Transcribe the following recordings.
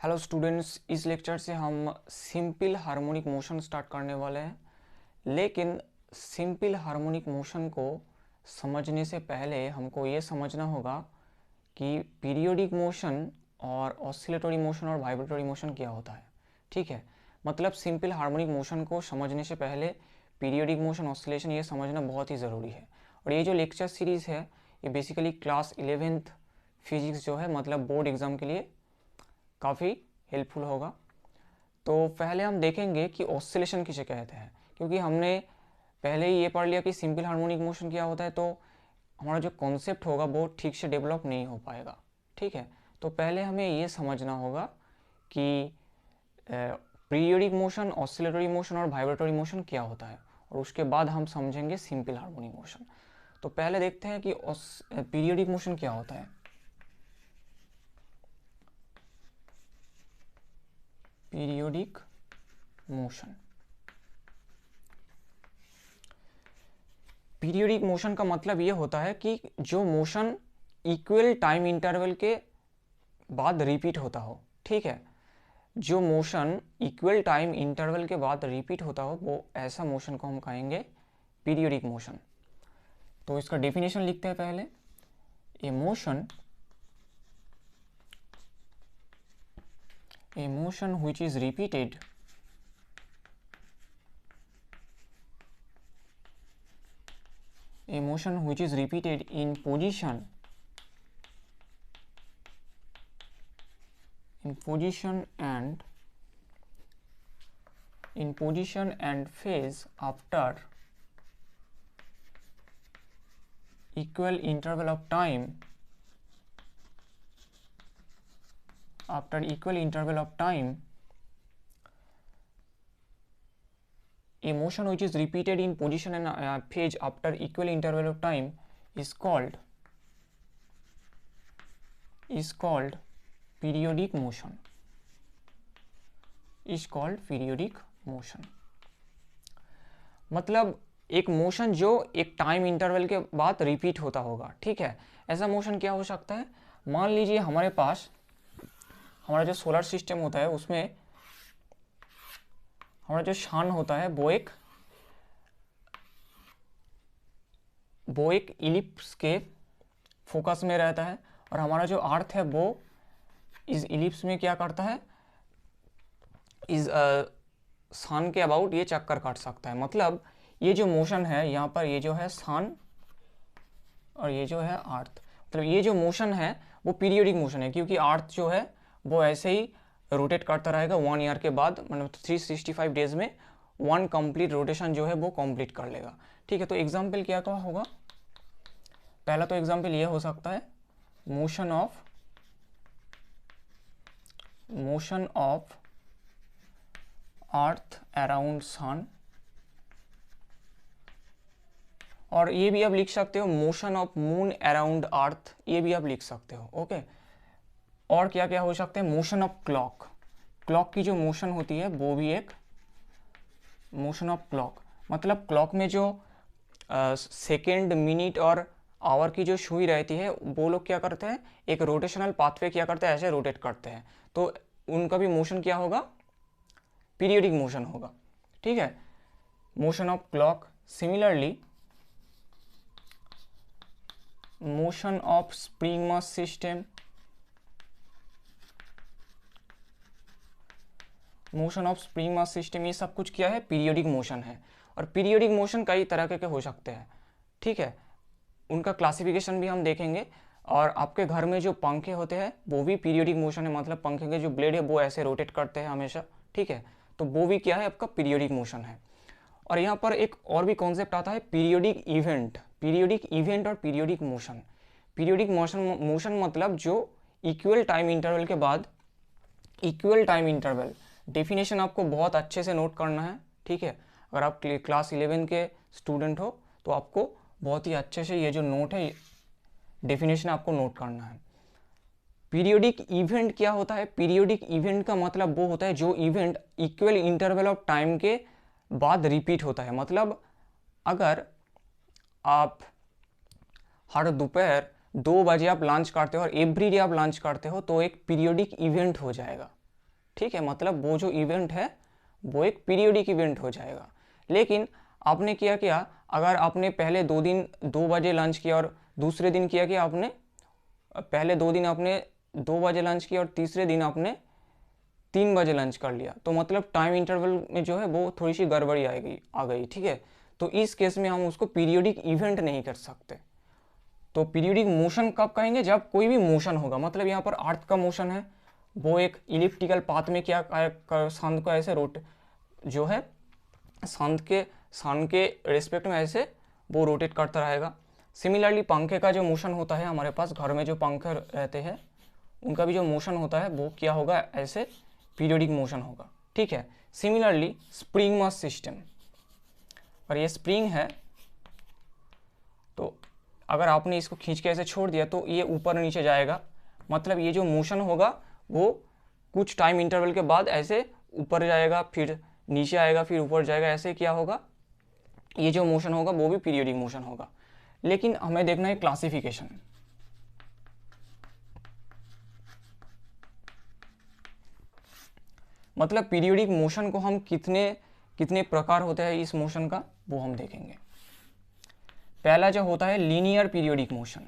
Hello students, इस lecture से हम सिंपल हार्मोनिक मोशन स्टार्ट करने वाले हैं। लेकिन सिंपल हार्मोनिक मोशन को समझने से पहले हमको ये समझना होगा कि पीरियोडिक मोशन और ऑसिलेटरी मोशन और वाइब्रेटरी मोशन क्या होता है। ठीक है, मतलब सिंपल हार्मोनिक मोशन को समझने से पहले पीरियोडिक मोशन, ऑसिलेशन ये समझना बहुत ही ज़रूरी है। और ये जो लेक्चर सीरीज़ है ये बेसिकली क्लास 11th फिजिक्स जो है, मतलब बोर्ड एग्ज़ाम के लिए काफ़ी हेल्पफुल होगा। तो पहले हम देखेंगे कि ऑसिलेशन किसे कहते हैं, क्योंकि हमने पहले ही ये पढ़ लिया कि सिंपल हार्मोनिक मोशन क्या होता है, तो हमारा जो कॉन्सेप्ट होगा वो ठीक से डेवलप नहीं हो पाएगा। ठीक है, तो पहले हमें ये समझना होगा कि पीरियोडिक मोशन, ऑसिलेटरी मोशन और वाइब्रेटरी मोशन क्या होता है, और उसके बाद हम समझेंगे सिंपल हार्मोनिक मोशन। तो पहले देखते हैं कि पीरियोडिक मोशन क्या होता है। पीरियोडिक मोशन, पीरियोडिक मोशन का मतलब ये होता है कि जो मोशन इक्वल टाइम इंटरवल के बाद रिपीट होता हो। ठीक है, जो मोशन इक्वल टाइम इंटरवल के बाद रिपीट होता हो वो ऐसा मोशन को हम कहेंगे पीरियोडिक मोशन। तो इसका डेफिनेशन लिखते हैं पहले। A motion which is repeated in position and phase after equal interval of time, a motion which is repeated in position and phase after equal interval of time is called periodic motion. मतलब एक motion जो एक time interval के बाद repeat होता होगा। ठीक है, ऐसा मोशन क्या हो सकता है, मान लीजिए हमारे पास हमारा जो सोलर सिस्टम होता है उसमें हमारा जो सन होता है वो एक इलिप्स के फोकस में रहता है, और हमारा जो अर्थ है वो इस इलिप्स में क्या करता है, इस सन के अबाउट ये चक्कर काट सकता है। मतलब ये जो मोशन है यहाँ पर, ये जो है सन और ये जो है अर्थ, मतलब ये जो मोशन है वो पीरियोडिक मोशन है, क्योंकि अर्थ जो है वो ऐसे ही रोटेट करता रहेगा 1 ईयर के बाद, मतलब 365 डेज में 1 कंप्लीट रोटेशन जो है वो कंप्लीट कर लेगा। ठीक है, तो एग्जाम्पल क्या क्या होगा, पहला तो एग्जाम्पल ये हो सकता है motion of earth around sun, और ये भी आप लिख सकते हो motion of moon around earth, ये भी आप लिख सकते हो। ओके, और क्या क्या हो सकते हैं, मोशन ऑफ क्लॉक की जो मोशन होती है वो भी एक मोशन ऑफ क्लॉक, मतलब क्लॉक में जो सेकेंड, मिनट और आवर की जो सुई रहती है वो लोग क्या करते हैं, एक रोटेशनल पाथवे क्या करते हैं, ऐसे रोटेट करते हैं, तो उनका भी मोशन क्या होगा, पीरियोडिक मोशन होगा। ठीक है, motion of clock. Similarly motion of spring mass system, ये सब कुछ क्या है, पीरियोडिक मोशन है। और पीरियोडिक मोशन कई तरह के हो सकते हैं। ठीक है, उनका क्लासिफिकेशन भी हम देखेंगे। और आपके घर में जो पंखे होते हैं वो भी पीरियोडिक मोशन है, मतलब पंखे के जो ब्लेड है वो ऐसे रोटेट करते हैं हमेशा। ठीक है, तो वो भी क्या है, आपका पीरियोडिक मोशन है। और यहाँ पर एक और भी कॉन्सेप्ट आता है पीरियोडिक इवेंट और पीरियोडिक मोशन। पीरियोडिक मोशन मतलब जो इक्वल टाइम इंटरवल के बाद, इक्वल टाइम इंटरवल, डेफिनेशन आपको बहुत अच्छे से नोट करना है। ठीक है, अगर आप क्लास 11 के स्टूडेंट हो तो आपको बहुत ही अच्छे से ये जो नोट है, डेफिनेशन आपको नोट करना है। पीरियोडिक इवेंट क्या होता है, पीरियोडिक इवेंट का मतलब वो होता है जो event equal interval of time के बाद रिपीट होता है। मतलब अगर आप हर दोपहर 2 बजे आप लंच करते हो और एवरी डे आप लंच करते हो तो एक पीरियोडिक इवेंट हो जाएगा। ठीक है, मतलब वो जो इवेंट है वो एक पीरियोडिक इवेंट हो जाएगा। लेकिन आपने किया क्या, अगर आपने पहले 2 दिन 2 बजे लंच किया और दूसरे दिन किया कि आपने पहले 2 दिन आपने 2 बजे लंच किया और तीसरे दिन आपने 3 बजे लंच कर लिया, तो मतलब टाइम इंटरवल में जो है वो थोड़ी सी गड़बड़ी आ गई, ठीक है। तो इस केस में हम उसको पीरियोडिक इवेंट नहीं कर सकते। तो पीरियोडिक मोशन कब कहेंगे, जब कोई भी मोशन होगा, मतलब यहाँ पर अर्थ का मोशन है, वो एक इलिप्टिकल पाथ में क्या सन को ऐसे जो है सन के रेस्पेक्ट में ऐसे वो रोटेट करता रहेगा। सिमिलरली पंखे का जो मोशन होता है, हमारे पास घर में जो पंखे रहते हैं उनका भी जो मोशन होता है वो क्या होगा, ऐसे पीरियोडिक मोशन होगा, ठीक है। सिमिलरली स्प्रिंग मास सिस्टम, और ये स्प्रिंग है, तो अगर आपने इसको खींच के ऐसे छोड़ दिया तो ये ऊपर नीचे जाएगा, मतलब ये जो मोशन होगा वो कुछ टाइम इंटरवल के बाद ऐसे ऊपर जाएगा, फिर नीचे आएगा, फिर ऊपर जाएगा, ऐसे क्या होगा, ये जो मोशन होगा वो भी पीरियोडिक मोशन होगा। लेकिन हमें देखना है क्लासिफिकेशन, मतलब पीरियोडिक मोशन को हम कितने कितने प्रकार होते हैं इस मोशन का वो हम देखेंगे। पहला जो होता है linear periodic motion,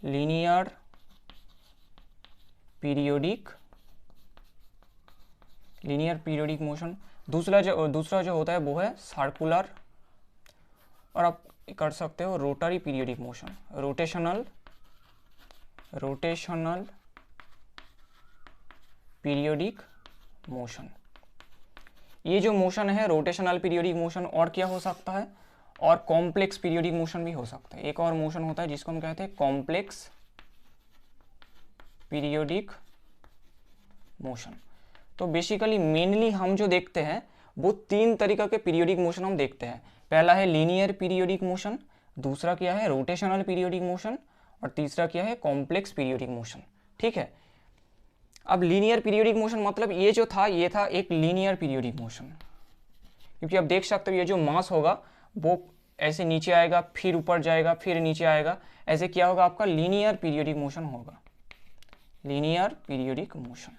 linear periodic motion. दूसरा जो होता है वो है सर्कुलर, और आप कर सकते हो rotary periodic motion, rotational periodic motion. ये जो मोशन है रोटेशनल पीरियोडिक मोशन, और क्या हो सकता है, और कॉम्प्लेक्स पीरियोडिक मोशन भी हो सकता है। एक और मोशन होता है जिसको हम कहते हैं कॉम्प्लेक्स पीरियोडिक मोशन। तो बेसिकली मेनली हम जो देखते हैं वो 3 तरीका के पीरियोडिक मोशन हम देखते हैं। पहला है लीनियर पीरियोडिक मोशन, दूसरा क्या है रोटेशनल पीरियोडिक मोशन, और तीसरा क्या है कॉम्प्लेक्स पीरियोडिक मोशन, ठीक है। अब लीनियर पीरियोडिक मोशन मतलब ये था एक लीनियर पीरियोडिक मोशन, क्योंकि आप देख सकते हो ये जो मास होगा वो ऐसे नीचे आएगा, फिर ऊपर जाएगा, फिर नीचे आएगा, ऐसे क्या होगा, आपका लीनियर पीरियोडिक मोशन होगा, लीनियर पीरियोडिक मोशन।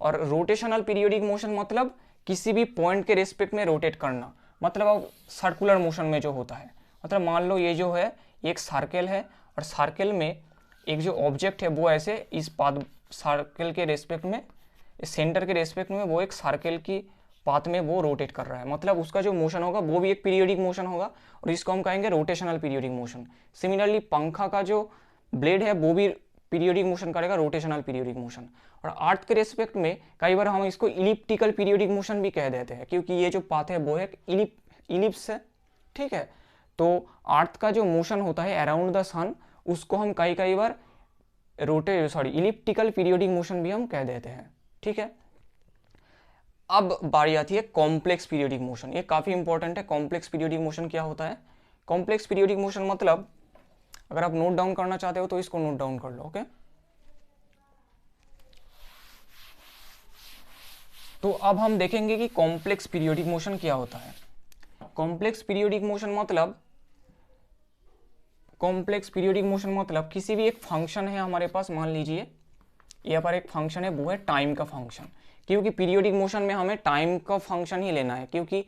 और रोटेशनल पीरियोडिक मोशन मतलब किसी भी पॉइंट के रेस्पेक्ट में रोटेट करना, मतलब अब सर्कुलर मोशन में जो होता है, मतलब मान लो ये जो है एक सर्कल है, और सर्कल में एक जो ऑब्जेक्ट है वो ऐसे इस पाथ सर्कल के रेस्पेक्ट में, इस सेंटर के रेस्पेक्ट में वो एक सर्कल की पाथ में वो रोटेट कर रहा है, मतलब उसका जो मोशन होगा वो भी एक पीरियोडिक मोशन होगा, और इसको हम कहेंगे रोटेशनल पीरियोडिक मोशन। सिमिलरली पंखा का जो ब्लेड है वो भी पीरियोडिक मोशन करेगा, रोटेशनल पीरियोडिक मोशन। और अर्थ के रेस्पेक्ट में कई बार हम इसको इलिप्टिकल पीरियोडिक मोशन भी कह देते हैं, क्योंकि ये जो पाथ है वो एक इलिप्स है, ठीक है। तो अर्थ का जो मोशन होता है अराउंड द सन, उसको हम कई बार इलिप्टिकल पीरियोडिक मोशन भी हम कह देते हैं, ठीक है। अब बारी आती है कॉम्प्लेक्स पीरियोडिक मोशन, ये काफ़ी इंपॉर्टेंट है। कॉम्प्लेक्स पीरियोडिक मोशन क्या होता है, कॉम्प्लेक्स पीरियोडिक मोशन मतलब अगर आप नोट डाउन करना चाहते हो तो इसको नोट डाउन कर लो, ओके। तो अब हम देखेंगे कि कॉम्प्लेक्स पीरियोडिक मोशन क्या होता है। कॉम्प्लेक्स पीरियोडिक मोशन मतलब किसी भी एक फंक्शन है हमारे पास, मान लीजिए यहाँ पर एक फंक्शन है वो है टाइम का फंक्शन, क्योंकि पीरियोडिक मोशन में हमें टाइम का फंक्शन ही लेना है, क्योंकि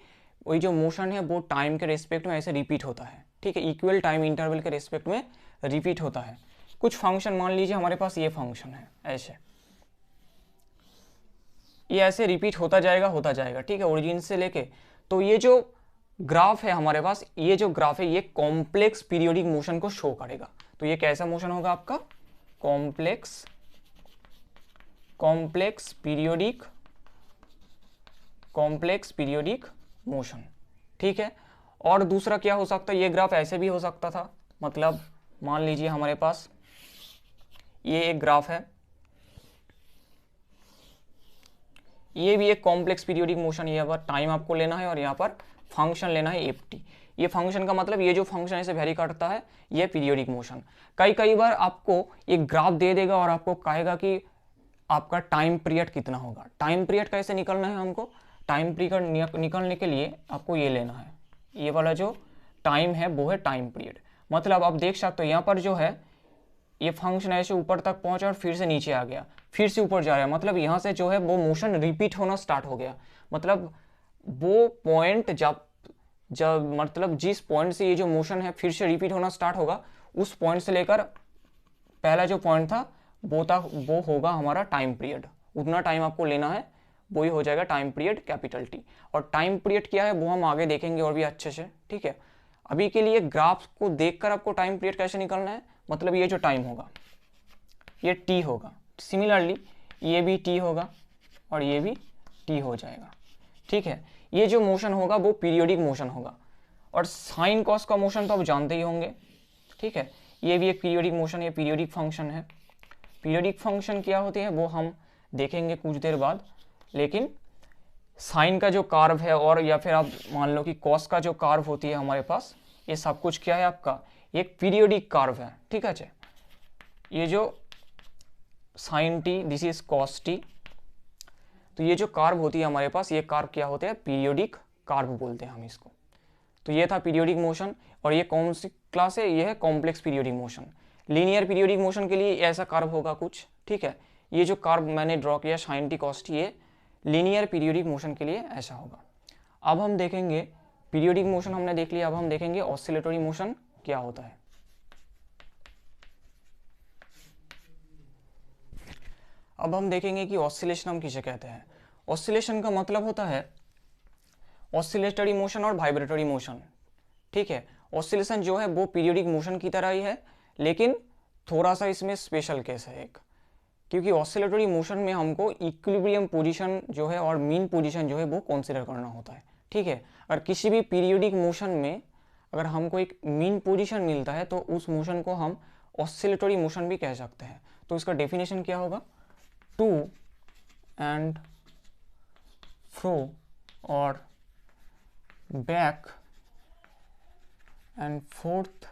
वही जो मोशन है वो टाइम के रेस्पेक्ट में ऐसे रिपीट होता है, ठीक है, इक्वल टाइम इंटरवल के रेस्पेक्ट में रिपीट होता है। कुछ फंक्शन मान लीजिए हमारे पास ये फंक्शन है, ऐसे ये ऐसे रिपीट होता जाएगा, ठीक है, ओरिजिन से लेके। तो ये जो ग्राफ है हमारे पास, ये जो ग्राफ है ये कॉम्प्लेक्स पीरियोडिक मोशन को शो करेगा। तो ये कैसा मोशन होगा आपका, कॉम्प्लेक्स पीरियोडिक मोशन, ठीक है। और दूसरा क्या हो सकता है, ये ग्राफ ऐसे भी हो सकता था, मतलब मान लीजिए हमारे पास ये एक ग्राफ है, ये भी एक कॉम्प्लेक्स पीरियोडिक मोशन, यहाँ पर टाइम आपको लेना है और यहाँ पर फंक्शन लेना है एफ। ये फंक्शन का मतलब ये जो फंक्शन ऐसे वेरी करता है ये पीरियोडिक मोशन। कई बार आपको एक ग्राफ दे देगा और आपको कहेगा कि आपका टाइम पीरियड कितना होगा। टाइम पीरियड कैसे निकलना है हमको, टाइम पीरियड निकलने के लिए आपको ये लेना है, ये वाला जो टाइम है वो है टाइम पीरियड। मतलब आप देख सकते हो यहाँ पर जो है ये फंक्शन ऐसे ऊपर तक पहुंचा और फिर से नीचे आ गया, फिर से ऊपर जा रहा है, मतलब यहाँ से जो है वो मोशन रिपीट होना स्टार्ट हो गया। मतलब वो पॉइंट जब जब मतलब जिस पॉइंट से ये जो मोशन है फिर से रिपीट होना स्टार्ट होगा, उस पॉइंट से लेकर पहला जो पॉइंट था वो होगा हमारा टाइम पीरियड। उतना टाइम आपको लेना है, वही हो जाएगा टाइम पीरियड कैपिटल टी। और टाइम पीरियड क्या है वो हम आगे देखेंगे और भी अच्छे से, ठीक है। अभी के लिए ग्राफ को देखकर आपको टाइम पीरियड कैसे निकालना है, मतलब ये जो टाइम होगा ये टी होगा, सिमिलरली ये भी टी होगा और ये भी टी हो जाएगा, ठीक है। ये जो मोशन होगा वो पीरियोडिक मोशन होगा। और साइन कॉस का मोशन तो आप जानते ही होंगे, ठीक है। ये भी एक पीरियोडिक मोशन, ये पीरियोडिक फंक्शन है। पीरियोडिक फंक्शन क्या होते हैं वो हम देखेंगे कुछ देर बाद, लेकिन साइन का जो कार्व है और या फिर आप मान लो कि कॉस का जो कार्व होती है हमारे पास, ये सब कुछ क्या है आपका एक पीरियोडिक कार्व है, ठीक है। ये जो sine t, this is cos t, तो ये जो कार्व होती है हमारे पास, ये कार्व क्या होते हैं पीरियोडिक कार्व बोलते हैं हम इसको। तो ये था पीरियोडिक मोशन, और ये कौन सी क्लास है, ये है complex periodic motion. Linear periodic motion के लिए ऐसा कार्व होगा कुछ, ठीक है। ये जो कार्व मैंने ड्रॉ किया साइन टी कॉस टी, ये लीनियर पीरियोडिक मोशन के लिए ऐसा होगा। अब हम देखेंगे पीरियोडिक मोशन हमने देख लिया, अब हम देखेंगे ऑसिलेटरी मोशन क्या होता है। अब हम देखेंगे कि ऑसिलेशन हम किसे कहते हैं। ऑसिलेशन का मतलब होता है ऑसिलेटरी मोशन और वाइब्रेटरी मोशन, ठीक है। ऑसिलेशन जो है वो पीरियोडिक मोशन की तरह ही है, लेकिन थोड़ा सा इसमें स्पेशल केस है एक, क्योंकि ऑसिलेटरी मोशन में हमको इक्विलिब्रियम पोजीशन जो है और मीन पोजीशन जो है वो कंसीडर करना होता है, ठीक है। और किसी भी पीरियोडिक मोशन में अगर हमको एक मीन पोजीशन मिलता है तो उस मोशन को हम ऑसिलेटरी मोशन भी कह सकते हैं। तो इसका डेफिनेशन क्या होगा, टू एंड फ्रो और back and fourth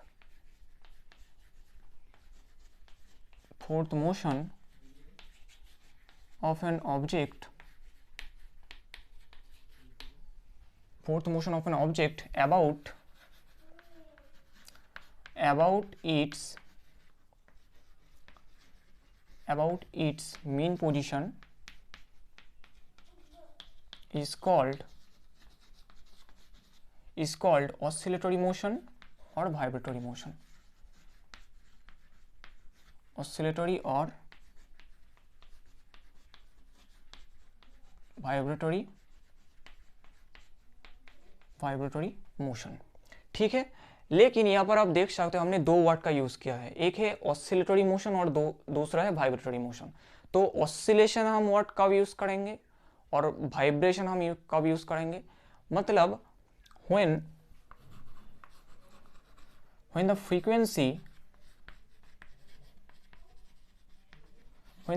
motion of an object, fourth motion of an object about its mean position is called oscillatory motion or vibratory motion, oscillatory or vibratory motion, ठीक है। लेकिन यहाँ पर आप देख सकते हो हमने दो वर्ड का यूज किया है, एक है ऑसिलेटरी मोशन और दूसरा है वाइब्रेटरी मोशन। तो ऑसिलेशन हम वर्ड कब यूज करेंगे और वाइब्रेशन हम कब यूज करेंगे, मतलब when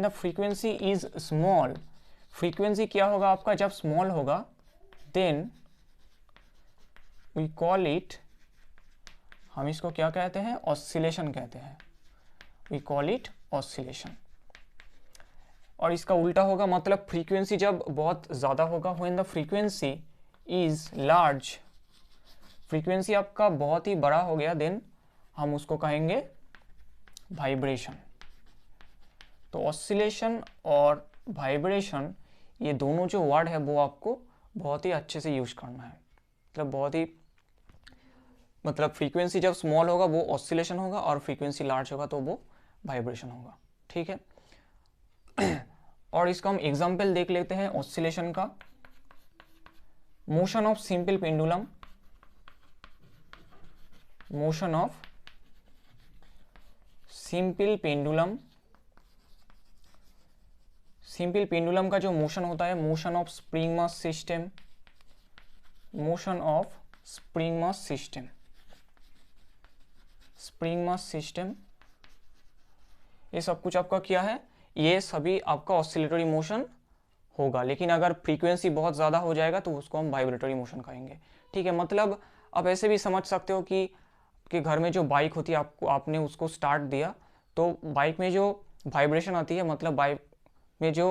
the frequency is small, frequency क्या होगा आपका जब स्मॉल होगा, देन वी कॉल इट, हम इसको क्या कहते हैं ऑसिलेशन कहते हैं, वी कॉल इट ऑसिलेशन। और इसका उल्टा होगा, मतलब फ्रीक्वेंसी जब बहुत ज़्यादा होगा, when the frequency is large, frequency आपका बहुत ही बड़ा हो गया, देन हम उसको कहेंगे वाइब्रेशन। तो ऑसिलेशन और वाइब्रेशन ये दोनों जो वर्ड है वो आपको बहुत ही अच्छे से यूज करना है, मतलब बहुत ही, मतलब फ्रीक्वेंसी जब स्मॉल होगा वो ऑसिलेशन होगा और फ्रीक्वेंसी लार्ज होगा तो वो वाइब्रेशन होगा, ठीक है। और इसका हम एग्जांपल देख लेते हैं ऑसिलेशन का। Motion of simple pendulum, motion of simple pendulum, simple pendulum का जो मोशन होता है, motion of spring mass system, motion of spring mass system, spring mass system, ये सब कुछ आपका क्या है, ये सभी आपका ऑसिलेटरी मोशन होगा। लेकिन अगर फ्रीक्वेंसी बहुत ज़्यादा हो जाएगा तो उसको हम वाइब्रेटरी मोशन कहेंगे, ठीक है। मतलब आप ऐसे भी समझ सकते हो कि घर में जो बाइक होती है, आपने उसको स्टार्ट दिया तो बाइक में जो वाइब्रेशन आती है, मतलब बाइक में जो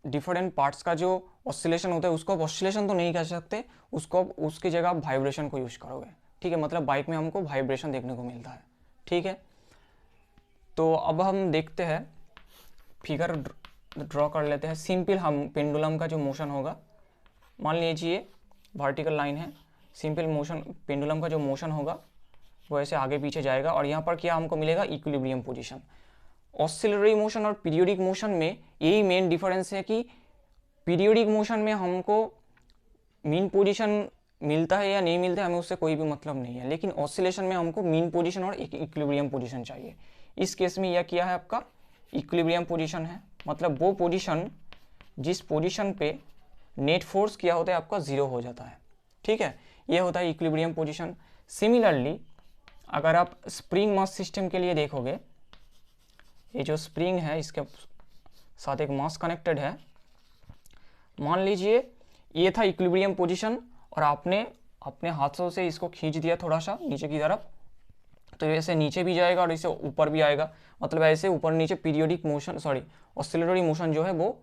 डिफरेंट पार्ट्स का जो ऑसिलेशन होता है उसको आप ऑसिलेशन तो नहीं कह सकते, उसको उसकी जगह आप वाइब्रेशन को यूज करोगे, ठीक है। मतलब बाइक में हमको वाइब्रेशन देखने को मिलता है, ठीक है, तो अब हम देखते हैं, फिगर ड्रॉ कर लेते हैं। सिंपल हम पेंडुलम का जो मोशन होगा, मान लीजिए वर्टिकल लाइन है, सिंपल मोशन पेंडुलम का जो मोशन होगा वो ऐसे आगे पीछे जाएगा और यहाँ पर क्या हमको मिलेगा, इक्विलिब्रियम पोजीशन। ऑसिलेटरी मोशन और पीरियोडिक मोशन में यही मेन डिफरेंस है कि पीरियोडिक मोशन में हमको मीन पोजीशन मिलता है या नहीं मिलता है, हमें उससे कोई भी मतलब नहीं है, लेकिन ऑसिलेशन में हमको मीन पोजीशन और एक इक्विलिब्रियम पोजीशन चाहिए। इस केस में यह क्या है, आपका इक्विलिब्रियम पोजीशन है, मतलब वो पोजीशन जिस पोजीशन पे नेट फोर्स क्या होता है आपका 0 हो जाता है। ठीक है, यह होता है इक्विलिब्रियम पोजीशन। सिमिलरली अगर आप स्प्रिंग मास सिस्टम के लिए देखोगे, ये जो स्प्रिंग है इसके साथ एक मास कनेक्टेड है, मान लीजिए ये था इक्विलिब्रियम पोजीशन और आपने अपने हाथों से इसको खींच दिया थोड़ा सा नीचे की तरफ, तो ऐसे नीचे भी जाएगा और इसे ऊपर भी आएगा, मतलब ऐसे ऊपर नीचे periodic motion, sorry oscillatory motion जो है वो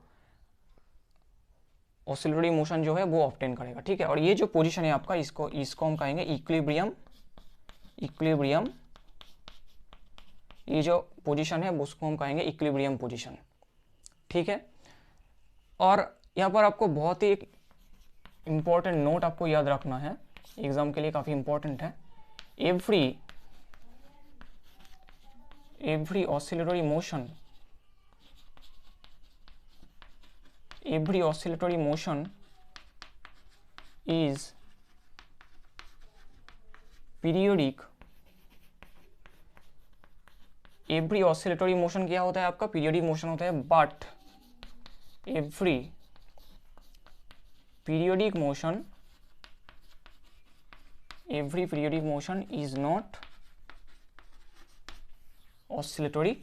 ऑसिलेटरी मोशन जो है वो ऑब्टेन करेगा। ठीक है, और ये जो पोजीशन है आपका, इसको हम कहेंगे इक्विलिब्रियम। ये जो पोजीशन है उसको हम कहेंगे इक्विलिब्रियम पोजीशन। ठीक है, और यहाँ पर आपको बहुत ही एक इम्पॉर्टेंट नोट आपको याद रखना है, एग्जाम के लिए काफ़ी इम्पॉर्टेंट है। Every oscillatory motion is periodic। Every oscillatory motion क्या होता है आपका, पीरियोडिक मोशन होता है, but every periodic motion is not oscillatory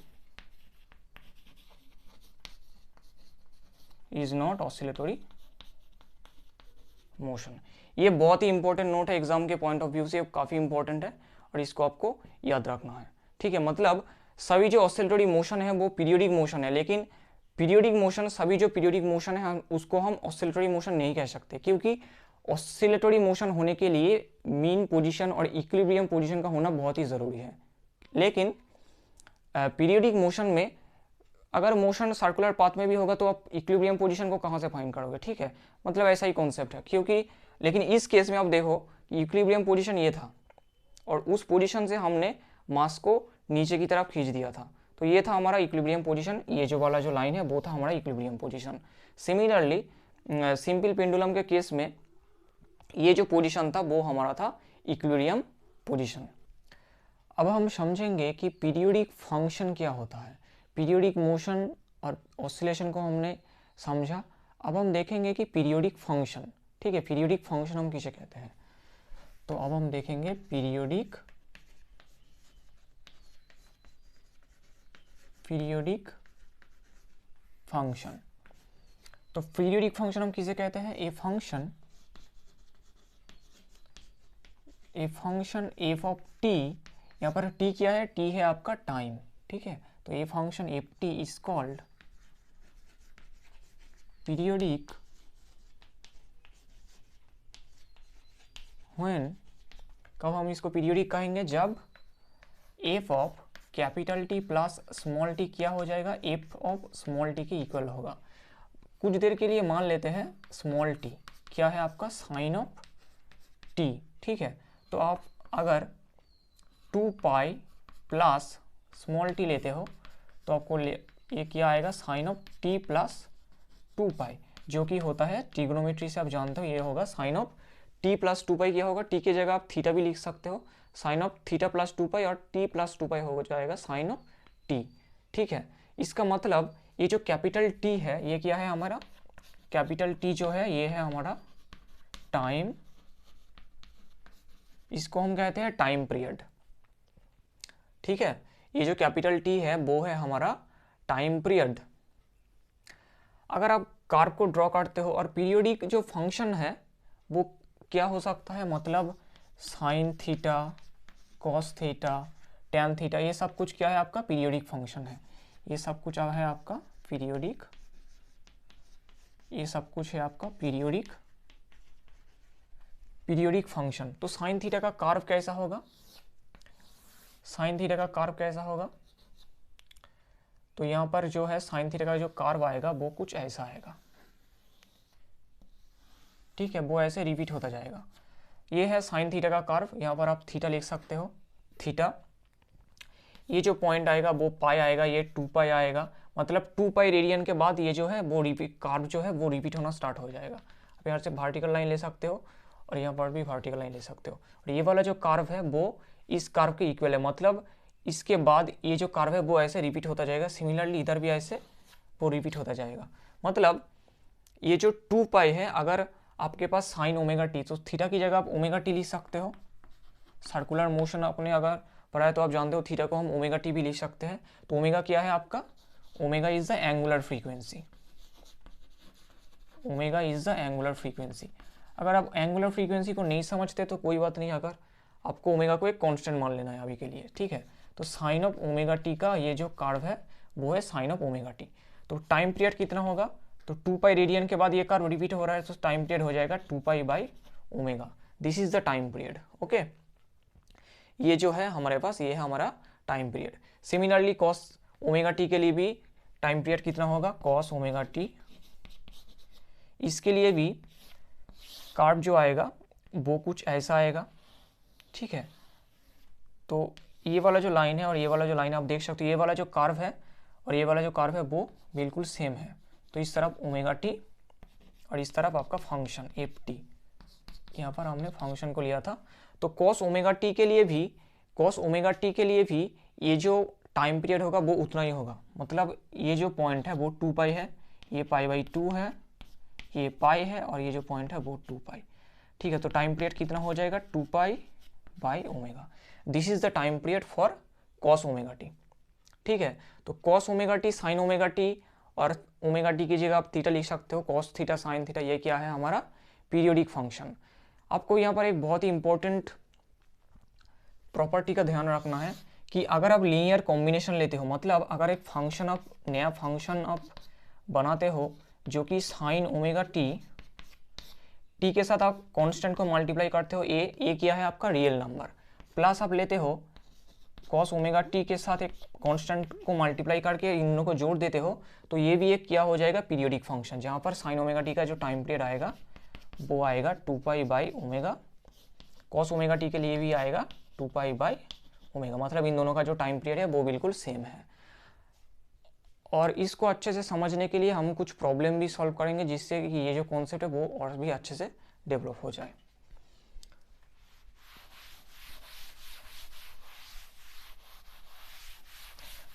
motion. ये बहुत ही इंपॉर्टेंट नोट है एग्जाम के पॉइंट ऑफ व्यू से, काफ़ी इंपॉर्टेंट है और इसको आपको याद रखना है। ठीक है, मतलब सभी जो ऑसिलेटरी मोशन है वो पीरियोडिक मोशन है, लेकिन पीरियोडिक मोशन, सभी जो पीरियोडिक मोशन है उसको हम ऑसिलेटरी मोशन नहीं कह सकते, क्योंकि ऑसिलेटरी मोशन होने के लिए मीन पोजीशन और इक्विलिब्रियम पोजीशन का होना बहुत ही ज़रूरी है। लेकिन पीरियोडिक मोशन में अगर मोशन सर्कुलर पाथ में भी होगा तो आप इक्विलिब्रियम पोजीशन को कहाँ से फाइंड करोगे। ठीक है, मतलब ऐसा ही कॉन्सेप्ट है, क्योंकि लेकिन इस केस में आप देखो कि इक्विलिब्रियम पोजीशन ये था और उस पोजीशन से हमने मास को नीचे की तरफ खींच दिया था, तो ये था हमारा इक्विलिब्रियम पोजीशन। ये जो वाला जो लाइन है वो था हमारा equilibrium position. Similarly simple pendulum के केस में ये जो पोजीशन था वो हमारा था इक्विलिब्रियम पोजीशन। अब हम समझेंगे कि पीरियोडिक फंक्शन क्या होता है। पीरियोडिक मोशन और ऑसिलेशन को हमने समझा, अब हम देखेंगे कि पीरियोडिक फंक्शन। ठीक है, पीरियोडिक फंक्शन हम किसे कहते हैं, तो अब हम देखेंगे पीरियोडिक फंक्शन। तो पीरियोडिक फंक्शन हम किसे कहते हैं, a function F of T, यहाँ पर टी क्या है, टी है आपका टाइम। ठीक है, तो ये function F T is called periodic when, कब हम इसको पीरियोडिक कहेंगे, जब F of capital T plus small T क्या हो जाएगा, एफ ऑफ स्मॉल टी के इक्वल होगा। कुछ देर के लिए मान लेते हैं स्मॉल टी क्या है आपका, साइन ऑफ टी। ठीक है, तो आप अगर 2 पाई प्लस स्मॉल टी लेते हो तो आपको ये क्या आएगा, साइन ऑफ टी प्लस 2 पाई, जो कि होता है ट्रिग्नोमेट्री से आप जानते हो, ये होगा साइन ऑफ टी प्लस 2 पाई। क्या होगा, टी की जगह आप थीटा भी लिख सकते हो, साइन ऑफ थीटा प्लस 2 पाई, और टी प्लस 2 पाई हो जाएगा साइन ऑफ टी। ठीक है, इसका मतलब ये जो कैपिटल टी है ये क्या है हमारा, कैपिटल टी जो है ये है हमारा टाइम, इसको हम कहते हैं टाइम पीरियड। ठीक है, ये जो कैपिटल टी है वो है हमारा टाइम पीरियड। अगर आप कर्व को ड्रॉ करते हो और पीरियोडिक जो फंक्शन है वो क्या हो सकता है, मतलब sine theta, cos theta, tan theta, ये सब कुछ क्या है आपका पीरियोडिक फंक्शन है, ये सब कुछ है आपका पीरियोडिक, ये सब कुछ है आपका पीरियोडिक फंक्शन। तो साइन थीटा का कर्व कैसा होगा, साइन थीटा का कर्व कैसा होगा? तो यहाँ पर जो है साइन थीटा का जो कर्व आएगा वो कुछ ऐसा आएगा, ठीक है, वो ऐसे रिपीट होता जाएगा। ये है साइन थीटा का कर्व, यहाँ पर आप थीटा लिख सकते हो, थीटा। ये जो पॉइंट आएगा वो पाई आएगा, ये 2 पाई आएगा, मतलब 2 पाई रेडियन के बाद ये जो है वो रिपीट, कर्व जो है वो रिपीट होना स्टार्ट हो जाएगा। आप यहाँ से वर्टिकल लाइन ले सकते हो और यहाँ पर भी वर्टिकल लाइन ले सकते हो, और ये वाला जो कर्व है वो इस कर्व के इक्वल है, मतलब इसके बाद ये जो कर्व है वो ऐसे रिपीट होता जाएगा। सिमिलरली इधर भी ऐसे वो रिपीट होता जाएगा, मतलब ये जो 2 पाई है, अगर आपके पास साइन ओमेगा टी, तो थीटा की जगह आप ओमेगा टी लिख सकते हो। सर्कुलर मोशन आपने अगर पढ़ा है तो आप जानते हो थीटा को हम ओमेगा टी भी लिख सकते हैं। तो ओमेगा क्या है आपका? Omega is the angular frequency, omega is the angular frequency. अगर आप एंगुलर फ्रीक्वेंसी को नहीं समझते तो कोई बात नहीं, अगर आपको ओमेगा को एक कांस्टेंट मान लेना है अभी के लिए, ठीक है। तो साइन ऑफ ओमेगा टी का ये जो कर्व है वो है साइन ऑफ ओमेगा टी। तो टाइम पीरियड कितना होगा? तो 2 पाई रेडियन के बाद ये कर्व रिपीट हो रहा है, तो टाइम पीरियड हो जाएगा 2 pi by omega. This is the time period, okay. ये जो है हमारे पास, ये है हमारा time period. Similarly cos omega T के लिए भी टाइम पीरियड कितना होगा? Cos omega T. इसके लिए भी कर्व जो आएगा वो कुछ ऐसा आएगा, ठीक है। तो ये वाला जो लाइन है और ये वाला जो लाइन आप देख सकते हो, ये वाला जो कर्व है और ये वाला जो कर्व है वो बिल्कुल सेम है। तो इस तरफ ओमेगा टी और इस तरफ आपका फंक्शन एफ टी, यहाँ पर हमने फंक्शन को लिया था। तो कॉस ओमेगा टी के लिए भी, कॉस ओमेगा टी के लिए भी ये जो टाइम पीरियड होगा वो उतना ही होगा, मतलब ये जो पॉइंट है वो 2 पाई है, ये पाई बाई 2 है, ये पाई है, और ये जो पॉइंट है वो 2 पाई, ठीक है। तो टाइम पीरियड कितना हो जाएगा? 2 pi by omega. This is the time period for cos omega T, ठीक है। तो cos omega T, sine omega T, और ओमेगा टी की जगह आप थीटा लिख सकते हो, कॉस थीटा साइन थीटा। ये क्या है? हमारा पीरियोडिक फंक्शन। आपको यहाँ पर एक बहुत ही इंपॉर्टेंट प्रॉपर्टी का ध्यान रखना है कि अगर आप लीनियर कॉम्बिनेशन लेते हो, मतलब अगर एक फंक्शन आप, नया फंक्शन आप बनाते हो जो कि साइन ओमेगा टी, टी के साथ आप कांस्टेंट को मल्टीप्लाई करते हो, ए क्या है आपका? रियल नंबर, प्लस आप लेते हो कॉस ओमेगा टी के साथ एक कांस्टेंट को मल्टीप्लाई करके इन दोनों को जोड़ देते हो, तो ये भी एक क्या हो जाएगा? पीरियोडिक फंक्शन, जहाँ पर साइन ओमेगा टी का जो टाइम पीरियड आएगा वो आएगा 2 pi by omega. Cos omega T के लिए भी आएगा 2 पाई बाई ओमेगा, मतलब इन दोनों का जो टाइम पीरियड है वो बिल्कुल सेम है। और इसको अच्छे से समझने के लिए हम कुछ प्रॉब्लम भी सॉल्व करेंगे, जिससे कि ये जो कॉन्सेप्ट है वो और भी अच्छे से डेवलप हो जाए।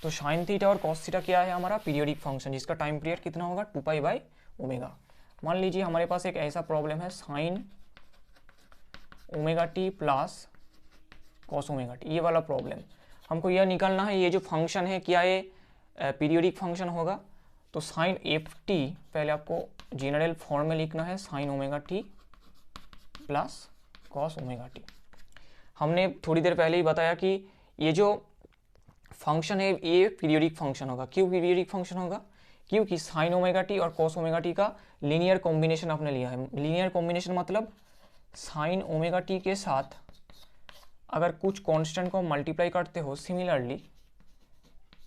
तो साइन थीटा और कॉस थीटा क्या है? हमारा पीरियोडिक फंक्शन, जिसका टाइम पीरियड कितना होगा? 2 पाई बाई ओमेगा। मान लीजिए हमारे पास एक ऐसा प्रॉब्लम है, sine omega T plus cos omega t, ये वाला प्रॉब्लम हमको यह निकालना है, ये जो फंक्शन है क्या ये पीरियोडिक फंक्शन होगा? तो साइन एफ टी पहले आपको जनरल फॉर्म में लिखना है, sine omega T plus cos omega T. हमने थोड़ी देर पहले ही बताया कि ये जो फंक्शन है ये पीरियोडिक फंक्शन होगा। क्यों पीरियोडिक फंक्शन होगा? क्योंकि साइन ओमेगा टी और कॉस ओमेगा टी का लीनियर कॉम्बिनेशन आपने लिया है। लीनियर कॉम्बिनेशन मतलब साइन ओमेगा टी के साथ अगर कुछ कांस्टेंट को मल्टीप्लाई करते हो, सिमिलरली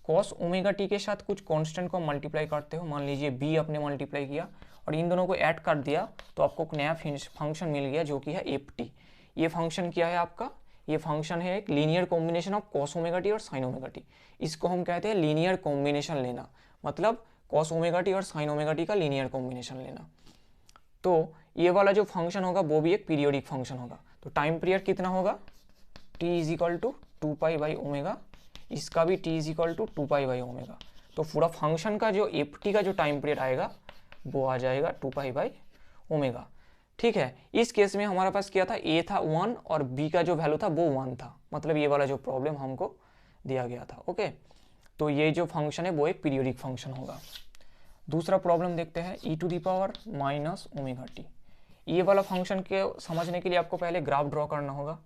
कॉस ओमेगा टी के साथ कुछ कांस्टेंट को मल्टीप्लाई करते हो, मान लीजिए बी आपने मल्टीप्लाई किया और इन दोनों को ऐड कर दिया, तो आपको एक नया फंक्शन मिल गया जो कि है एफ टी। ये फंक्शन क्या है आपका? ये फंक्शन है एक linear combination of cos omega T और साइन ओमेगा टी। इसको हम कहते हैं लीनियर कॉम्बिनेशन लेना, मतलब कॉस ओमेगा टी और साइन ओमेगा टी का लीनियर कॉम्बिनेशन लेना। तो ये वाला जो फंक्शन होगा वो भी एक पीरियोडिक फंक्शन होगा। तो टाइम पीरियड कितना होगा? T is equal to 2 pi by omega, इसका भी t is equal to 2 pi by omega. तो पूरा फंक्शन का जो एफ टी का जो टाइम पीरियड आएगा वो आ जाएगा 2 पाई बाई ओमेगा, ठीक है। इस केस में हमारे पास क्या था? ए था 1 और बी का जो वैल्यू था वो 1 था, मतलब ये वाला जो प्रॉब्लम हमको दिया गया था, ओके। तो ये जो फंक्शन है वो एक पीरियोडिक फंक्शन होगा। दूसरा प्रॉब्लम देखते हैं, e to the power minus omega t. ये वाला फंक्शन के समझने के लिए आपको पहले ग्राफ ड्रॉ करना होगा।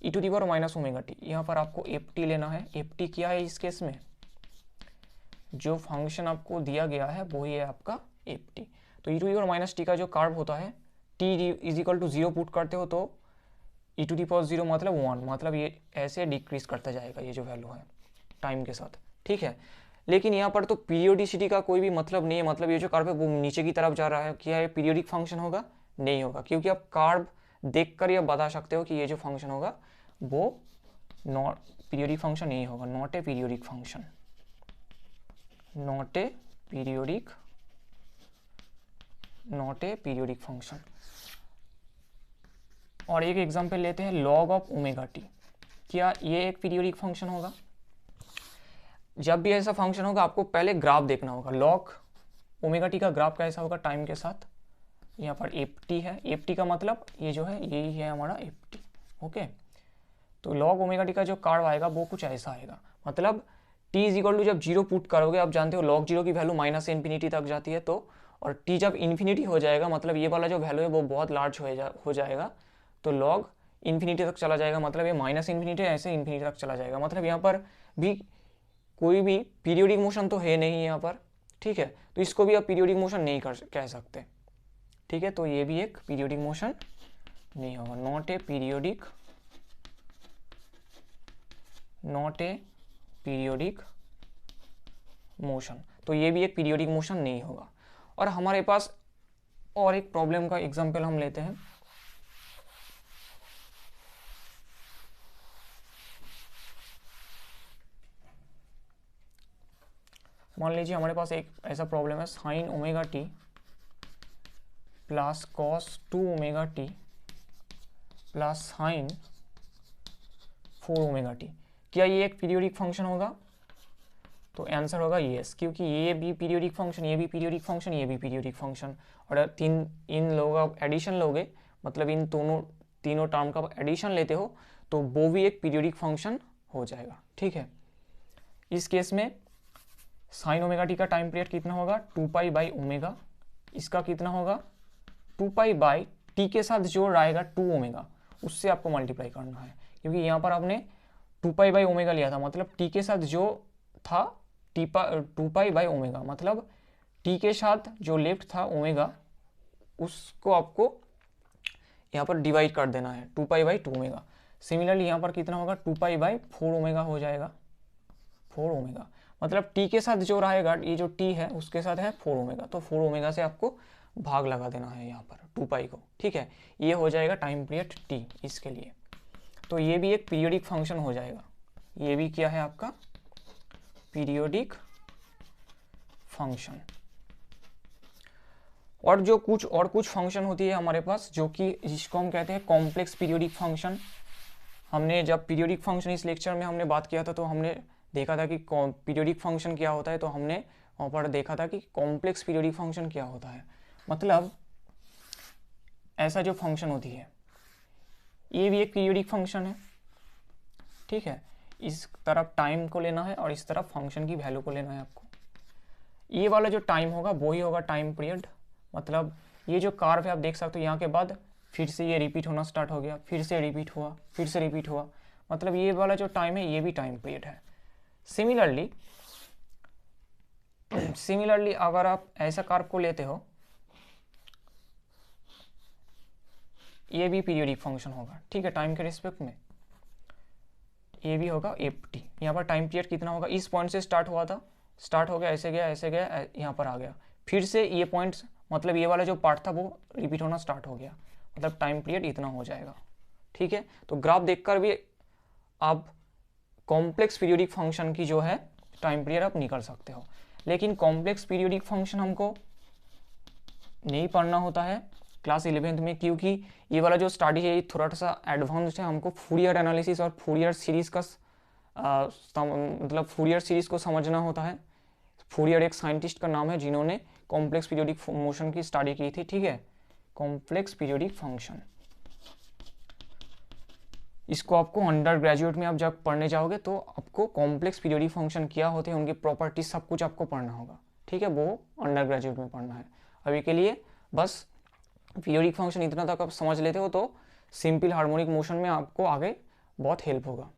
E to the power minus omega t, यहाँ पर आपको एफ टी लेना है। एफ टी क्या है इस केस में? जो फंक्शन आपको दिया गया है वही है आपका एफ टी। तो e to the power minus t का जो कर्व होता है, t is equal to 0 put करते हो तो e⁻0 मतलब 1, मतलब ये ऐसे डिक्रीज करता जाएगा ये जो वैल्यू है टाइम के साथ, ठीक है। लेकिन यहाँ पर तो पीरियोडिसिटी का कोई भी मतलब नहीं है, मतलब ये जो कर्व है वो नीचे की तरफ जा रहा है, क्या ये पीरियोडिक फंक्शन होगा? नहीं होगा, क्योंकि आप कर्व देखकर ये बता सकते हो कि ये जो फंक्शन होगा वो नॉट पीरियोडिक फंक्शन नहीं होगा, not a periodic function, not a periodic function. और एक एग्जांपल लेते हैं, log ऑफ ओमेगा टी, क्या ये एक पीरियोडिक फंक्शन होगा? जब भी ऐसा फंक्शन होगा आपको पहले ग्राफ देखना होगा, log ओमेगा टी का ग्राफ कैसा होगा टाइम के साथ। यहाँ पर एफ टी है, एफ टी का मतलब ये जो है यही है हमारा एफ टी, ओके। तो log ओमेगा टी का जो कर्व आएगा वो कुछ ऐसा आएगा, मतलब t इज इक्वल टू जब जीरो पुट करोगे, आप जानते हो log जीरो की वैल्यू माइनस इन्फिनिटी तक जाती है, तो और t जब इन्फिनिटी हो जाएगा मतलब ये वाला जो वैल्यू है वो बहुत लार्ज हो जाएगा, तो log इन्फिनिटी तक चला जाएगा, मतलब ये माइनस इन्फिनिटी ऐसे इन्फिनिटी तक चला जाएगा, मतलब यहाँ पर भी कोई भी पीरियोडिक मोशन तो है नहीं यहाँ पर, ठीक है। तो इसको भी आप पीरियोडिक मोशन नहीं कह सकते, ठीक है। तो ये भी एक पीरियोडिक मोशन नहीं होगा, नॉट ए पीरियोडिक मोशन, तो ये भी एक पीरियोडिक मोशन नहीं होगा। और हमारे पास और एक प्रॉब्लम का एग्जांपल हम लेते हैं, मान लीजिए हमारे पास एक ऐसा प्रॉब्लम है, sine omega T plus cos 2 omega T plus sign 4 omega T, क्या ये एक पीरियोडिक फंक्शन होगा? तो आंसर होगा यस, क्योंकि ये भी पीरियोडिक फंक्शन, ये भी पीरियोडिक फंक्शन, ये भी पीरियोडिक फंक्शन, और इन लोगों का एडिशन लोगे, मतलब इन तीनों टर्म का एडिशन लेते हो तो वो भी एक पीरियोडिक फंक्शन हो जाएगा, ठीक है। इस केस में साइन ओमेगा टी का टाइम पीरियड कितना होगा? 2 बाई ओमेगा, इसका कितना होगा? 2 बाई टी के साथ जो आएगा 2 ओमेगा, उससे आपको मल्टीप्लाई करना है, क्योंकि यहाँ पर आपने 2 बाई ओमेगा लिया था, मतलब टी के साथ जो था 2 बाई ओमेगा, मतलब टी के साथ जो लेफ्ट था ओमेगा उसको आपको यहाँ पर डिवाइड कर देना है 2 बाई 2 ओमेगा। सिमिलरली यहाँ पर कितना होगा? 2 बाई 4 ओमेगा हो जाएगा, 4 ओमेगा, मतलब टी के साथ जो रहेगा, ये जो टी है उसके साथ है 4 ओमेगा, तो 4 ओमेगा से आपको भाग लगा देना है यहाँ पर 2 पाई को, ठीक है। ये हो जाएगा टाइम पीरियड टी इसके लिए, तो ये भी एक पीरियोडिक फंक्शन हो जाएगा, ये भी क्या है आपका पीरियोडिक फंक्शन। और जो कुछ फंक्शन होती है हमारे पास, जो कि जिसको हम कहते हैं कॉम्प्लेक्स पीरियोडिक फंक्शन। हमने जब पीरियोडिक फंक्शन इस लेक्चर में हमने बात किया था तो हमने देखा था कि पीरियोडिक फंक्शन क्या होता है, तो हमने वहाँ पर देखा था कि कॉम्प्लेक्स पीरियोडिक फंक्शन क्या होता है, मतलब ऐसा जो फंक्शन होती है ये भी एक पीरियोडिक फंक्शन है, ठीक है। इस तरफ टाइम को लेना है और इस तरफ फंक्शन की वैल्यू को लेना है आपको। ये वाला जो टाइम होगा वो ही होगा टाइम पीरियड, मतलब ये जो कर्व है आप देख सकते हो, यहाँ के बाद फिर से ये रिपीट होना स्टार्ट हो गया, फिर से रिपीट हुआ, फिर से रिपीट हुआ, मतलब ये वाला जो टाइम है ये भी टाइम पीरियड है। सिमिलरली अगर आप ऐसा कर्व को लेते हो, ये भी पीरियोडिक फंक्शन होगा, ठीक है, टाइम के रिस्पेक्ट में ये भी होगा एफ टी। यहाँ पर टाइम पीरियड कितना होगा? इस पॉइंट से स्टार्ट हुआ था, स्टार्ट हो गया, ऐसे गया, यहाँ पर आ गया, फिर से ये पॉइंट, मतलब ये वाला जो पार्ट था वो रिपीट होना स्टार्ट हो गया, मतलब टाइम पीरियड इतना हो जाएगा, ठीक है। तो ग्राफ देखकर भी आप कॉम्प्लेक्स पीरियोडिक फंक्शन की जो है टाइम पीरियड आप निकाल सकते हो, लेकिन कॉम्प्लेक्स पीरियोडिक फंक्शन हमको नहीं पढ़ना होता है क्लास 11th में, क्योंकि ये वाला जो स्टडी है ये थोड़ा सा एडवांस्ड है, हमको फूरियर एनालिसिस और फूरियर सीरीज़ का मतलब फूरियर सीरीज़ को समझना होता है। फूरियर एक साइंटिस्ट का नाम है जिन्होंने कॉम्प्लेक्स पीरियोडिक मोशन की स्टडी की थी, ठीक है, कॉम्प्लेक्स पीरियोडिक फंक्शन। इसको आपको अंडर ग्रेजुएट में आप जब पढ़ने जाओगे तो आपको कॉम्प्लेक्स पीरियोडिक फंक्शन क्या होते हैं, उनकी प्रॉपर्टीज सब कुछ आपको पढ़ना होगा, ठीक है, वो अंडर ग्रेजुएट में पढ़ना है। अभी के लिए बस पीरियोडिक फंक्शन इतना तक आप समझ लेते हो तो सिंपल हार्मोनिक मोशन में आपको आगे बहुत हेल्प होगा।